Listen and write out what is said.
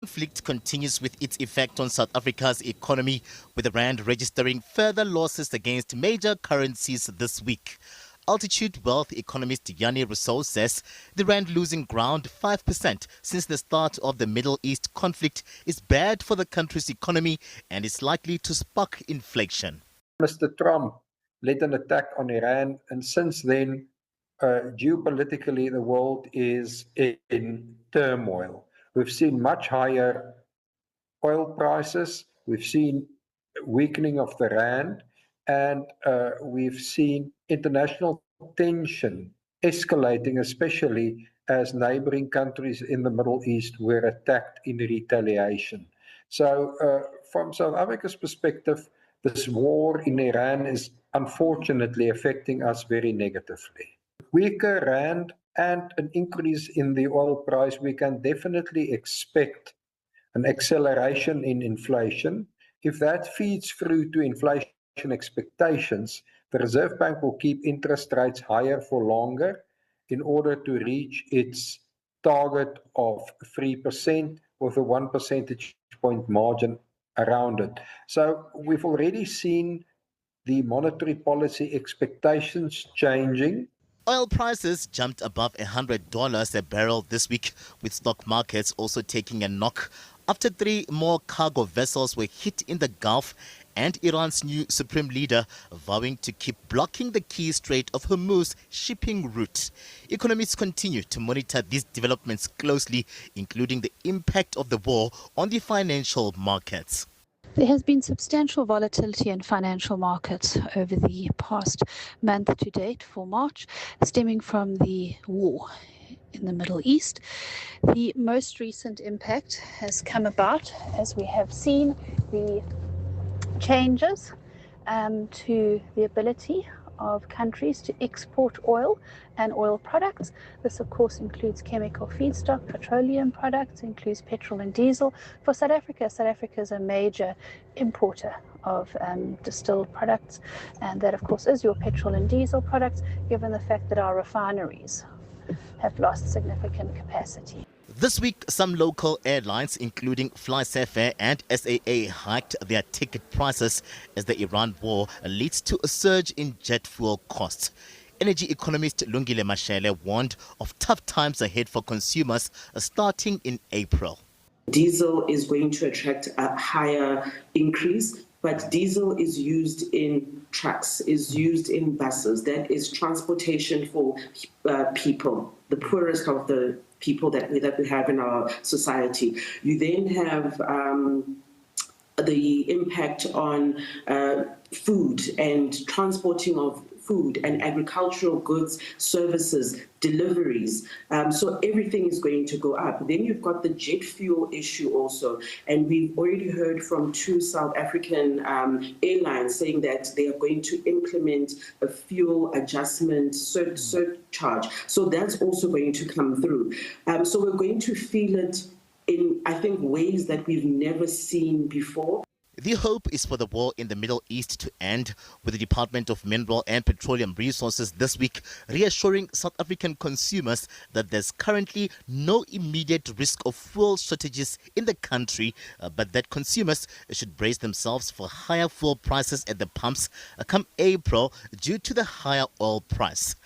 Conflict continues with its effect on South Africa's economy, with the rand registering further losses against major currencies this week. Altitude Wealth economist Yanni Rousseau says the rand losing ground 5% since the start of the Middle East conflict is bad for the country's economy and is likely to spark inflation. Mr. Trump led an attack on Iran, and since then, geopolitically, the world is in turmoil. We've seen much higher oil prices, we've seen weakening of the rand, and we've seen international tension escalating, especially as neighboring countries in the Middle East were attacked in retaliation. So from South Africa's perspective, this war in Iran is unfortunately affecting us very negatively. Weaker rand and an increase in the oil price, we can definitely expect an acceleration in inflation. If that feeds through to inflation expectations, the Reserve Bank will keep interest rates higher for longer in order to reach its target of 3% with a 1 percentage point margin around it. So we've already seen the monetary policy expectations changing. Oil prices jumped above $100 a barrel this week, with stock markets also taking a knock after 3 more cargo vessels were hit in the Gulf and Iran's new supreme leader vowing to keep blocking the key Strait of Hormuz shipping route. Economists continue to monitor these developments closely, including the impact of the war on the financial markets. There has been substantial volatility in financial markets over the past month to date for March, stemming from the war in the Middle East. The most recent impact has come about as we have seen the changes to the ability of countries to export oil and oil products. This, of course, includes chemical feedstock, petroleum products, includes petrol and diesel. For South Africa is a major importer of distilled products, and that, of course, is your petrol and diesel products, given the fact that our refineries have lost significant capacity. This week, some local airlines, including FlySafair and SAA, hiked their ticket prices as the Iran war leads to a surge in jet fuel costs. Energy economist Lungile Mashele warned of tough times ahead for consumers starting in April. Diesel is going to attract a higher increase, but diesel is used in trucks, is used in buses. That is transportation for people, the poorest of the people that we have in our society. You then have the impact on food and transporting of food and agricultural goods, services, deliveries. So everything is going to go up. Then you've got the jet fuel issue also. And we've already heard from 2 South African airlines saying that they are going to implement a fuel adjustment surcharge. So that's also going to come through. So we're going to feel it in, I think, ways that we've never seen before. The hope is for the war in the Middle East to end, with the Department of Mineral and Petroleum Resources this week reassuring South African consumers that there's currently no immediate risk of fuel shortages in the country, but that consumers should brace themselves for higher fuel prices at the pumps come April due to the higher oil price.